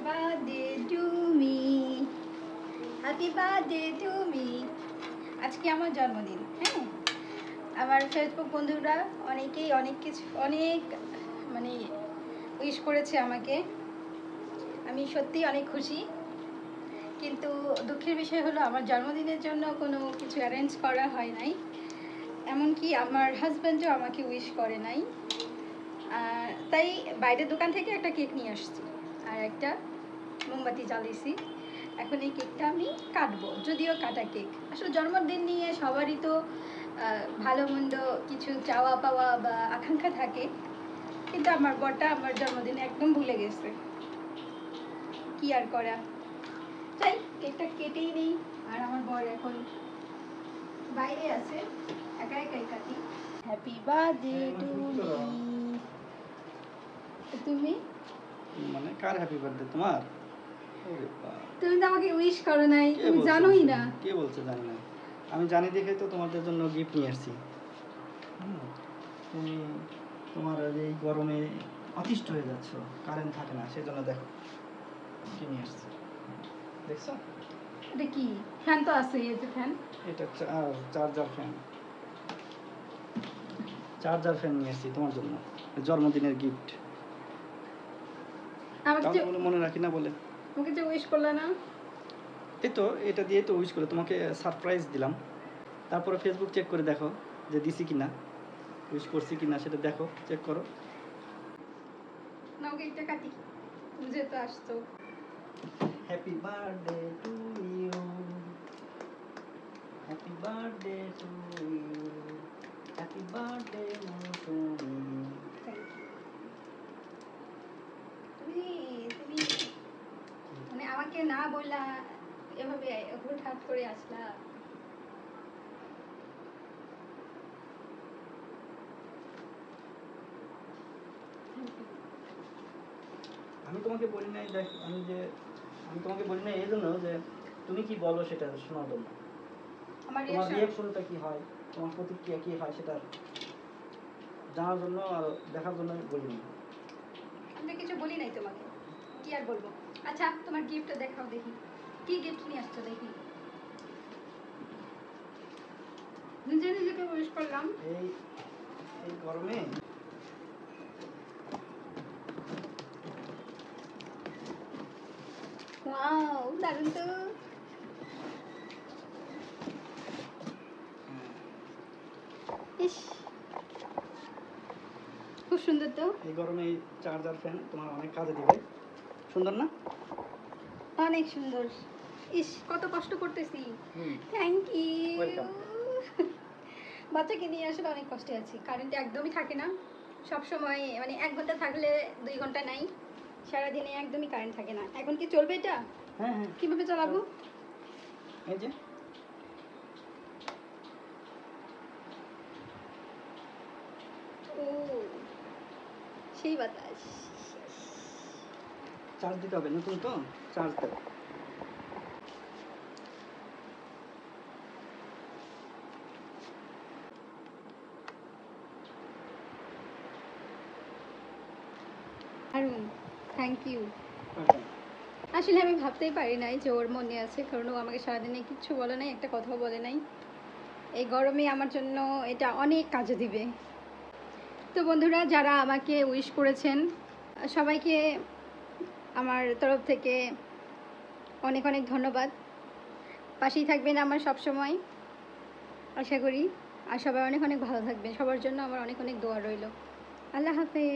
Birthday to me, happy birthday to me. আজকে আমার জন্মদিন। হ্যাঁ, আমার ফেসবুক বন্ধুরা অনেকেই অনেক মানে উইশ করেছে আমাকে। আমি সত্যি অনেক খুশি, কিন্তু দুঃখের বিষয় হলো আমার জন্মদিনের জন্য কোনো কিছু অ্যারেঞ্জ করা হয় নাই। এমনকি আমার হাজব্যান্ডও আমাকে উইশ করে নাই। তাই বাইরের দোকান থেকে একটা কেক নিয়ে আসছি আর একটা মোমবাতি জ্বালিয়েছি। এখন এই কেকটা আমি কাটবো, যদিও কাটা কেক। আসলে জন্মদিন নিয়ে সবারই তো ভালো মন্দ কিছু চাওয়া পাওয়া বা আকাঙ্ক্ষা থাকে, কিন্তু আমার বরটা আমার জন্মদিনে একদম ভুলে গেছে। কি আর করা, তাই কেকটা কেটেই নেই। আর আমার বর এখন বাইরে আছে, একা একাই কাটি। Happy birthday to me. তুমি মানে কার হ্যাপি বার্থডে তোমার? তুমি তো আমাকে উইশ করো নাই, তুমি জানোই না। কে বলছে জানি না? আমি জানি দেখে তো তোমাদের জন্য গিফট নিয়ে আসছি। তুমি তোমার এই গরমে অতিষ্ঠ হয়ে যাচ্ছ, কারেন্ট থাকে না, সেজন্য দেখো কি নিয়ে আসছি। দেখছো এটা কি? ফ্যান তো আছে, এই যে ফ্যান। এটা চার্জার ফ্যান নিয়ে আসছি তোমার জন্য, জন্মদিনের গিফট। আমাকে বলে মনে রাখি না বলে আমাকে যে উইশ করলে না। এই তো এটা দিয়ে তো উইশ করে তোমাকে সারপ্রাইজ দিলাম। তারপরে ফেসবুক চেক করে দেখো যে দিছি কিনা, উইশ করছি কিনা সেটা দেখো, চেক করো। নাও কেকটা কাটি, তুমি যেহেতু আসছো। Happy birthday to you, happy birthday to you, happy birthday Mousumi. তুমি মানে আমাকে না বললা, এভাবে হুটহাট করে আসলা। আমি তোমাকে বলি নাই, দেখ আমি তোমাকে বলি না এই জন্য যে তুমি কি বলো সেটা শোনার জন্য, তোমার রিঅ্যাকশনটা কি হয়, তোমার প্রতিক্রিয়া কি হয় সেটা জানার জন্য আর দেখার জন্য বলিনি। আমি কিছু বলি নাই তোমাকে, কি আর বলবো। আচ্ছা, তোমার গিফট দেখাও দেখি, কি গিফট নিয়ে আসছো দেখি। নিজেকে উইশ করলাম এই গরমে। ওয়াও, দারুণ তো। ইস, খুব সুন্দর তো। এই গরমে এই চার্জার ফ্যান তোমার অনেক কাজে দিবে। সুন্দর না? অনেক সুন্দর। ইস, কত কষ্ট করতেছি। Thank you. বাচ্চাকে নিয়ে আসলে অনেক কষ্টে আছি, কারেন্ট একদমই থাকে না সব সময়। মানে 1 ঘন্টা থাকলে 2 ঘন্টা নাই, সারাদিনে একদমই কারেন্ট থাকে না। এখন কি চলবে এটা? হ্যাঁ হ্যাঁ, কিভাবে চালাবো? এই যে ও, সেই বাতাস। চার্জ দিতে হবে, নতুন তো চার্জ দেবো। Harun, thank you. আসলে আমি ভাবতেই পারি নাই যে ওর মনে আছে, কারণ ও আমাকে সারাদিনে কিচ্ছু বলে নাই, একটা কথাও বলে নাই। এই গরমে আমার জন্য এটা অনেক কাজে দিবে। তো বন্ধুরা, যারা আমাকে উইশ করেছেন সবাইকে আমার তরফ থেকে অনেক অনেক ধন্যবাদ। পাশেই থাকবেন আমার সব সময়, আশা করি। আর সবাই অনেক অনেক ভালো থাকবেন, সবার জন্য আমার অনেক অনেক দোয়া রইল। আল্লাহ হাফেজ।